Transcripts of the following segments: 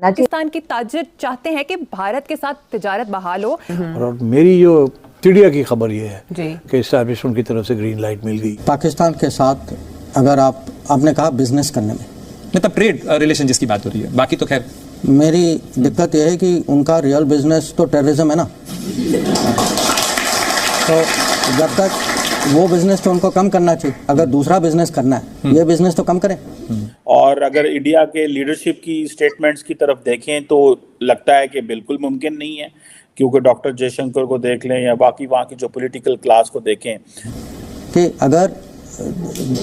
पाकिस्तान की ताजर चाहते हैं कि भारत के साथ तिजारत बहाल हो। और मेरी जो मीडिया की खबर ये है जी कि एस्टैब्लिशमेंट की तरफ से ग्रीन लाइट मिल गई। पाकिस्तान के साथ अगर आपने कहा बिजनेस करने में, मतलब ट्रेड रिलेशन जिसकी बात हो रही है, बाकी तो खैर मेरी दिक्कत यह है कि उनका रियल बिजनेस तो टेररिज्म है ना, तो जब तक वो बिजनेस तो उनको कम करना चाहिए। अगर दूसरा बिजनेस करना है, ये बिजनेस तो कम करें। और अगर इंडिया के लीडरशिप की स्टेटमेंट्स की तरफ देखें तो लगता है कि बिल्कुल मुमकिन नहीं है, क्योंकि डॉक्टर जयशंकर को देख लें या बाकी वहाँ की जो पॉलिटिकल क्लास को देखें कि अगर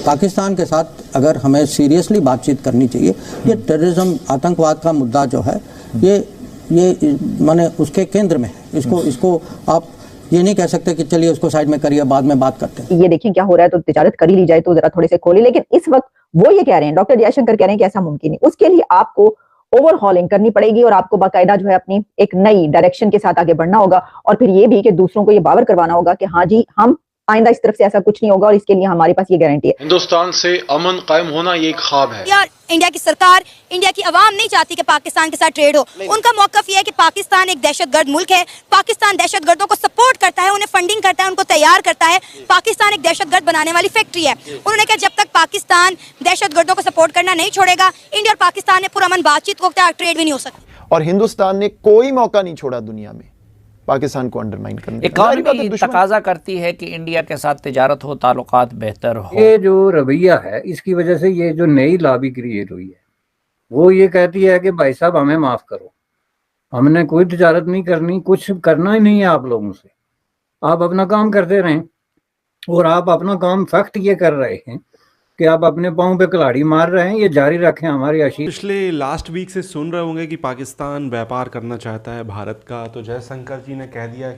पाकिस्तान के साथ अगर हमें सीरियसली बातचीत करनी चाहिए, ये टेररिज्म आतंकवाद का मुद्दा जो है ये माने उसके केंद्र में है। इसको आप ये नहीं कह सकते कि चलिए उसको साइड में करिए, बाद में बात करते हैं। ये देखिए क्या हो रहा है, तो तिजारत कर ही ली जाए तो जरा थोड़े से खोले। लेकिन इस वक्त वो ये कह रहे हैं, डॉक्टर जयशंकर कह रहे हैं कि ऐसा मुमकिन नहीं। उसके लिए आपको ओवरहॉलिंग करनी पड़ेगी और आपको बाकायदा जो है अपनी एक नई डायरेक्शन के साथ आगे बढ़ना होगा। और फिर ये भी कि दूसरों को ये बावर करवाना होगा कि हाँ जी, हम आइंदा इस तरफ से ऐसा कुछ नहीं होगा और इसके लिए हमारे पास ये गारंटी है। हिंदुस्तान से अमन कायम होना ये एक ख्वाब है। यार इंडिया की सरकार, इंडिया की आवाम नहीं चाहती कि पाकिस्तान के साथ ट्रेड हो। उनका मौकफ ये है कि पाकिस्तान एक दहशतगर्द मुल्क है, पाकिस्तान दहशतगर्दों को सपोर्ट करता है, उन्हें फंडिंग करता है, उनको तैयार करता है। पाकिस्तान एक दहशतगर्द बनाने वाली फैक्ट्री है। उन्होंने कहा जब तक पाकिस्तान दहशतगर्दों को सपोर्ट करना नहीं छोड़ेगा, इंडिया और पाकिस्तान ने पुरअमन बातचीत को ट्रेड भी नहीं हो सकती। और हिंदुस्तान ने कोई मौका नहीं छोड़ा दुनिया में पाकिस्तान को अंडरमाइन करने का। इकॉनमी तकाजा करती है कि इंडिया के साथ तिजारत हो, ताल्लुकात बेहतर हो। ये जो रवैया है, इसकी वजह से ये जो नई लॉबी क्रिएट हुई है, वो ये कहती है कि भाई साहब हमें माफ करो, हमने कोई तिजारत नहीं करनी, कुछ करना ही नहीं है आप लोगों से, आप अपना काम करते रहें। और आप अपना काम फैक्ट ये कर रहे हैं कि आप अपने पाँव पे कुल्हाड़ी मार रहे हैं, ये जारी रखें हमारी आशीष। पिछले लास्ट वीक से सुन रहे होंगे कि पाकिस्तान व्यापार करना चाहता है भारत का, तो जयशंकर जी ने कह दिया।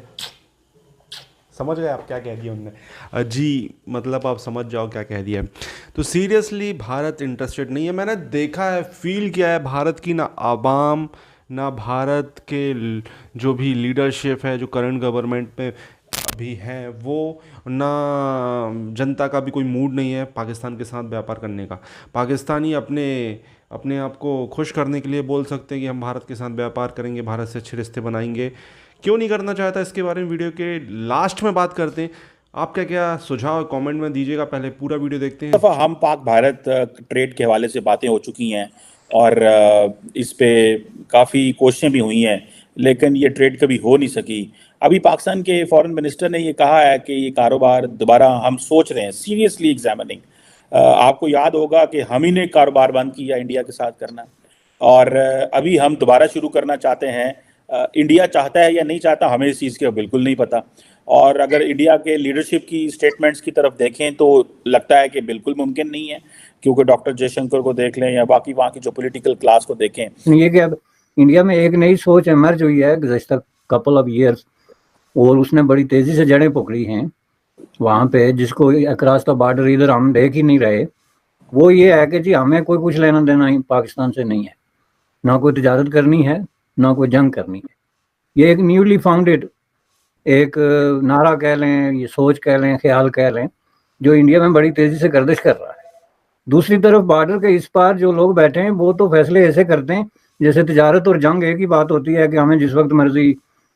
समझ गए आप क्या कह दिया उन्होंने जी, मतलब आप समझ जाओ क्या कह दिया। तो सीरियसली भारत इंटरेस्टेड नहीं है। मैंने देखा है, फील किया है, भारत की ना आवाम ना भारत के जो भी लीडरशिप है जो करंट गवर्नमेंट में भी हैं, वो ना जनता का भी कोई मूड नहीं है पाकिस्तान के साथ व्यापार करने का। पाकिस्तानी अपने आप को खुश करने के लिए बोल सकते हैं कि हम भारत के साथ व्यापार करेंगे, भारत से अच्छे रिश्ते बनाएंगे। क्यों नहीं करना चाहता, इसके बारे में वीडियो के लास्ट में बात करते हैं। आप क्या कमेंट कमेंट में दीजिएगा, पहले पूरा वीडियो देखते हैं। हम पाक भारत ट्रेड के हवाले से बातें हो चुकी हैं और इस पे काफ़ी कोशिशें भी हुई हैं, लेकिन ये ट्रेड कभी हो नहीं सकी। अभी पाकिस्तान के फॉरेन मिनिस्टर ने ये कहा है कि ये कारोबार दोबारा हम सोच रहे हैं, सीरियसली एग्जामिनिंग। आपको याद होगा कि हम ही ने कारोबार बंद किया इंडिया के साथ करना, और अभी हम दोबारा शुरू करना चाहते हैं। इंडिया चाहता है या नहीं चाहता, हमें इस चीज़ का बिल्कुल नहीं पता। और अगर इंडिया के लीडरशिप की स्टेटमेंट्स की तरफ देखें तो लगता है कि बिल्कुल मुमकिन नहीं है, क्योंकि डॉक्टर जयशंकर को देख लें या बाकी वहाँ की जो पॉलिटिकल क्लास को देखें। ये कि अब इंडिया में एक नई सोच इमर्ज हुई है गुज़श्ता कपल ऑफ ईयर्स, और उसने बड़ी तेज़ी से जड़ें पकड़ी हैं वहाँ पे, जिसको अक्रॉस द बॉर्डर इधर हम देख ही नहीं रहे। वो ये है कि जी हमें कोई कुछ लेना देना ही पाकिस्तान से नहीं है, ना कोई तिजारत करनी है, ना कोई जंग करनी है। ये एक न्यूली फाउंडेड एक नारा कह लें, ये सोच कह लें, ख्याल कह लें, जो इंडिया में बड़ी तेज़ी से गर्दिश कर रहा है। दूसरी तरफ बॉर्डर के इस पार जो लोग बैठे हैं, वो तो फैसले ऐसे करते हैं जैसे तिजारत और जंग एक ही बात होती है कि हमें जिस वक्त मर्जी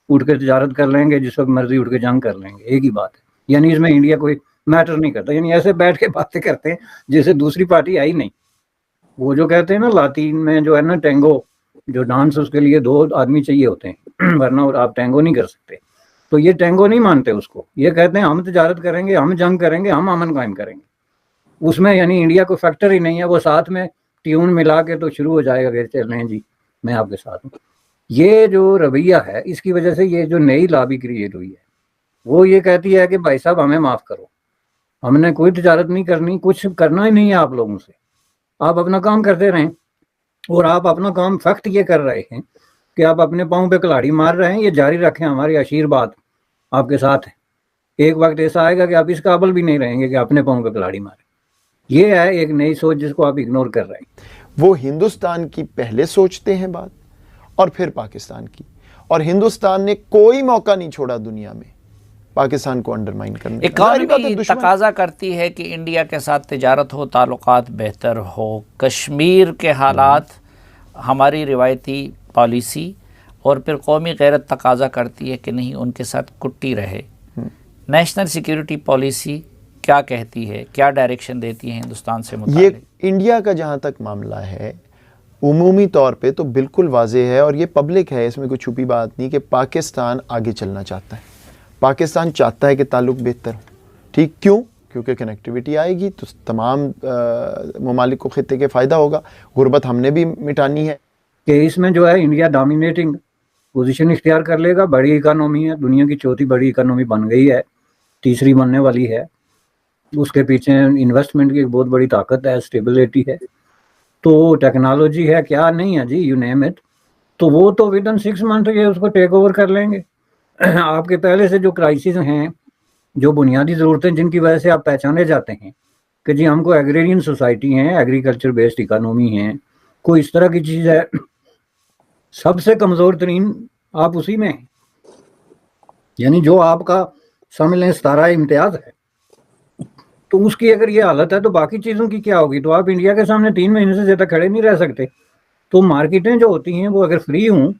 उठ के तिजारत कर लेंगे, जिस वक्त मर्जी उठ के जंग कर लेंगे, एक ही बात है। यानी इसमें इंडिया कोई मैटर नहीं करता। यानी ऐसे बैठ के बातें करते हैं जैसे दूसरी पार्टी आई नहीं। वो जो कहते हैं ना लातीन में जो है ना टेंगो, जो डांस, उसके लिए 2 आदमी चाहिए होते हैं वरना आप टेंगो नहीं कर सकते। तो ये टेंगो नहीं मानते उसको, ये कहते हैं हम तिजारत करेंगे, हम जंग करेंगे, हम अमन कायम करेंगे। उसमें यानी इंडिया कोई फैक्टर ही नहीं है। वो साथ में ट्यून मिला के तो शुरू हो जाएगा कि चल रहे हैं जी मैं आपके साथ हूँ। ये जो रवैया है, इसकी वजह से ये जो नई लॉबी क्रिएट हुई है, वो ये कहती है कि भाई साहब हमें माफ़ करो, हमने कोई तिजारत नहीं करनी, कुछ करना ही नहीं है आप लोगों से, आप अपना काम करते रहें। और आप अपना काम फैक्ट ये कर रहे हैं कि आप अपने पाँव पे कुल्हाड़ी मार रहे हैं, ये जारी रखें, हमारी आशीर्वाद आपके साथ है। एक वक्त ऐसा आएगा कि आप इस काबिल भी नहीं रहेंगे कि अपने पाँव पे कुल्हाड़ी मारें। ये है एक नई सोच जिसको आप इग्नोर कर रहे हैं। वो हिंदुस्तान की पहले सोचते हैं बात और फिर पाकिस्तान की, और हिंदुस्तान ने कोई मौका नहीं छोड़ा दुनिया में पाकिस्तान को अंडरमाइन करने का। इकॉनमी तकाजा करती है कि इंडिया के साथ तिजारत हो, ताल्लुकात बेहतर हो। कश्मीर के हालात हमारी रिवायती पॉलिसी और फिर कौमी गैरत तकाजा करती है कि नहीं उनके साथ कुट्टी रहे। नेशनल सिक्योरिटी पॉलिसी क्या कहती है, क्या डायरेक्शन देती है हिंदुस्तान से मुताल्लिक? ये इंडिया का जहाँ तक मामला है उमूमी तौर पे तो बिल्कुल वाज़ेह है और ये पब्लिक है, इसमें कोई छुपी बात नहीं कि पाकिस्तान आगे चलना चाहता है। पाकिस्तान चाहता है कि ताल्लुक़ बेहतर हो। ठीक, क्यों? क्योंकि कनेक्टिविटी आएगी तो तमाम ममालिक को खित्ते के फ़ायदा होगा। गुर्बत हमने भी मिटानी है कि इसमें जो है इंडिया डोमिनेटिंग पोजीशन इख्तियार कर लेगा। बड़ी इकानमी है, दुनिया की चौथी बड़ी इकानमी बन गई है, तीसरी बनने वाली है। उसके पीछे इन्वेस्टमेंट की एक बहुत बड़ी ताकत है, स्टेबिलिटी है, तो टेक्नोलॉजी है, क्या नहीं है जी, यू नेम इट। तो वो तो विद इन 6 मंथ ये उसको टेक ओवर कर लेंगे। आपके पहले से जो क्राइसिस हैं, जो बुनियादी ज़रूरतें जिनकी वजह से आप पहचाने जाते हैं कि जी हमको एग्रेरियन सोसाइटी हैं, एग्रीकल्चर बेस्ड इकानमी है, कोई इस तरह की चीज़ है, सबसे कमज़ोर तरीन आप उसी में हैं। यानी जो आपका समझ लें 17 इम्तियाज़ है, तो उसकी अगर ये हालत है तो बाकी चीज़ों की क्या होगी? तो आप इंडिया के सामने 3 महीने से ज़्यादा खड़े नहीं रह सकते। तो मार्केटें जो होती हैं वो अगर फ्री हों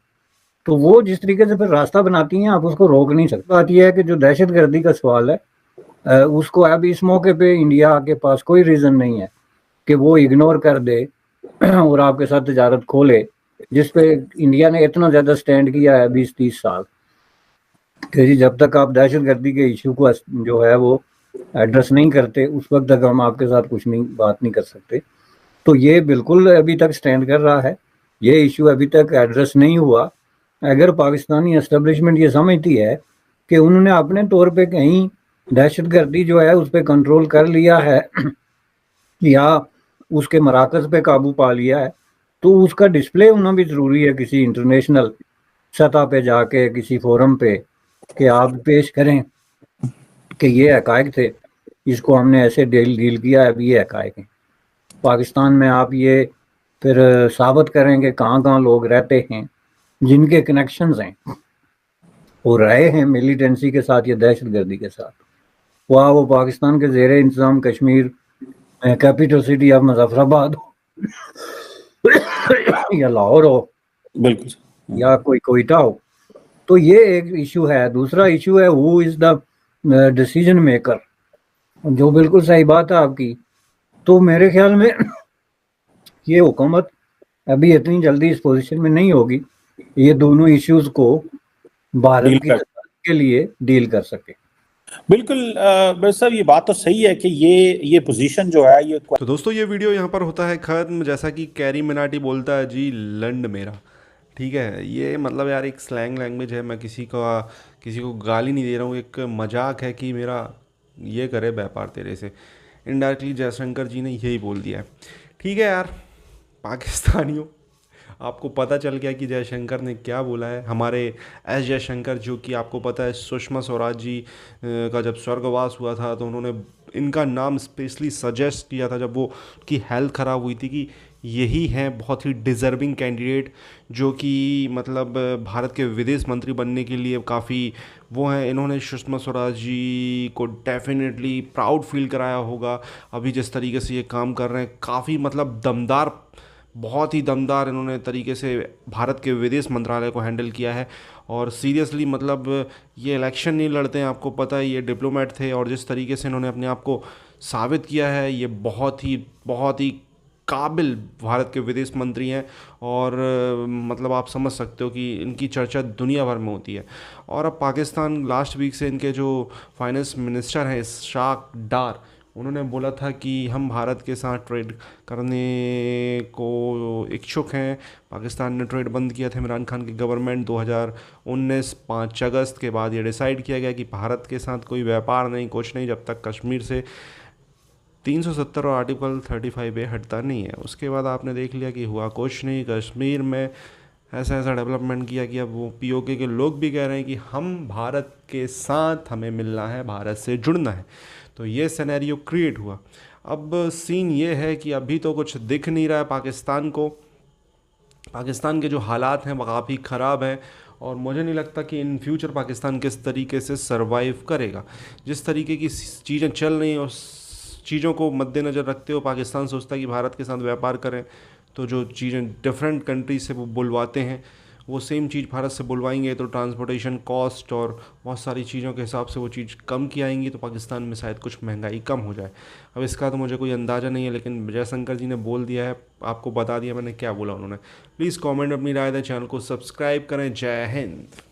तो वो जिस तरीके से फिर रास्ता बनाती हैं आप उसको रोक नहीं सकते। बात यह है कि जो दहशतगर्दी का सवाल है उसको अब इस मौके पे इंडिया के पास कोई रीज़न नहीं है कि वो इग्नोर कर दे और आपके साथ तजारत खोले, जिस पे इंडिया ने इतना ज़्यादा स्टैंड किया है 20-30 साल कि जी जब तक आप दहशतगर्दी के इशू को जो है वो एड्रेस नहीं करते उस वक्त तक हम आपके साथ कुछ नहीं बात नहीं कर सकते। तो ये बिल्कुल अभी तक स्टैंड कर रहा है, ये इशू अभी तक एड्रेस नहीं हुआ। अगर पाकिस्तानी एस्टेब्लिशमेंट ये समझती है कि उन्होंने अपने तौर पे कहीं दहशतगर्दी जो है उस पर कंट्रोल कर लिया है या उसके मराकज़ पे काबू पा लिया है, तो उसका डिस्प्ले होना भी ज़रूरी है किसी इंटरनेशनल सतह पे जाके किसी फोरम पे कि आप पेश करें कि ये हक़ाइक़ थे, इसको हमने ऐसे डील किया है, अभी ये हक़ाइक़ हैं। पाकिस्तान में आप ये फिर साबित करें कि कहाँ कहाँ लोग रहते हैं जिनके कनेक्शंस हैं और रहे हैं मिलिटेंसी के साथ या दहशतगर्दी के साथ, वहाँ वो पाकिस्तान के ज़ेरे इंतज़ाम Kashmir capital city of Muzaffarabad या लाहौर हो, बिल्कुल, या कोई कोयटा हो। तो ये एक इशू है। दूसरा इशू है who is the decision maker, जो बिल्कुल सही बात है आपकी। तो मेरे ख्याल में ये हुकूमत अभी इतनी जल्दी इस पोजीशन में नहीं होगी, ये दोनों इश्यूज को भारत के लिए डील कर सके। बिल्कुल बस साहब ये बात तो सही है कि ये पोजीशन जो है ये। तो दोस्तों ये वीडियो यहाँ पर होता है ख़त्म। जैसा कि कैरी मिनाटी बोलता है जी, लंड मेरा, ठीक है। ये मतलब यार एक स्लैंग लैंग्वेज है, मैं किसी को गाली नहीं दे रहा हूँ, एक मजाक है कि मेरा ये करे व्यापार तेरे से। इनडायरेक्टली जयशंकर जी ने यही बोल दिया है। ठीक है यार, पाकिस्तानियों आपको पता चल गया कि जयशंकर ने क्या बोला है। हमारे एस जयशंकर, जो कि आपको पता है सुषमा स्वराज जी का जब स्वर्गवास हुआ था तो उन्होंने इनका नाम स्पेशली सजेस्ट किया था जब वो की हेल्थ ख़राब हुई थी कि यही हैं बहुत ही डिज़र्विंग कैंडिडेट जो कि मतलब भारत के विदेश मंत्री बनने के लिए काफ़ी वो हैं। इन्होंने सुषमा स्वराज जी को डेफिनेटली प्राउड फील कराया होगा। अभी जिस तरीके से ये काम कर रहे हैं काफ़ी मतलब दमदार, बहुत ही दमदार इन्होंने तरीके से भारत के विदेश मंत्रालय को हैंडल किया है। और सीरियसली मतलब ये इलेक्शन नहीं लड़ते हैं, आपको पता है, ये डिप्लोमेट थे और जिस तरीके से इन्होंने अपने आप को साबित किया है, ये बहुत ही काबिल भारत के विदेश मंत्री हैं। और मतलब आप समझ सकते हो कि इनकी चर्चा दुनिया भर में होती है। और अब पाकिस्तान लास्ट वीक से इनके जो फाइनेंस मिनिस्टर हैं इशाक डार, उन्होंने बोला था कि हम भारत के साथ ट्रेड करने को इच्छुक हैं। पाकिस्तान ने ट्रेड बंद किया था इमरान खान की गवर्नमेंट 2019 5 अगस्त के बाद ये डिसाइड किया गया कि भारत के साथ कोई व्यापार नहीं, कुछ नहीं, जब तक कश्मीर से 370 और आर्टिकल 35A हटता नहीं है। उसके बाद आपने देख लिया कि हुआ कुछ नहीं। कश्मीर में ऐसा डेवलपमेंट किया कि अब वो POK के लोग भी कह रहे हैं कि हम भारत के साथ, हमें मिलना है, भारत से जुड़ना है। तो ये सिनेरियो क्रिएट हुआ। अब सीन ये है कि अभी तो कुछ दिख नहीं रहा है पाकिस्तान को। पाकिस्तान के जो हालात हैं वो काफ़ी ख़राब हैं और मुझे नहीं लगता कि इन फ्यूचर पाकिस्तान किस तरीके से सरवाइव करेगा। जिस तरीके की चीज़ें चल रही हैं उस चीज़ों को मद्देनज़र रखते हुए पाकिस्तान सोचता है कि भारत के साथ व्यापार करें तो जो चीज़ें डिफरेंट कंट्री से वो बुलवाते हैं वो सेम चीज़ भारत से बुलवाएंगे तो ट्रांसपोर्टेशन कॉस्ट और बहुत सारी चीज़ों के हिसाब से वो चीज़ कम की आएंगी, तो पाकिस्तान में शायद कुछ महंगाई कम हो जाए। अब इसका तो मुझे कोई अंदाज़ा नहीं है, लेकिन जयशंकर जी ने बोल दिया है, आपको बता दिया मैंने क्या बोला उन्होंने। प्लीज़ कमेंट अपनी राय दें, चैनल को सब्सक्राइब करें। जय हिंद।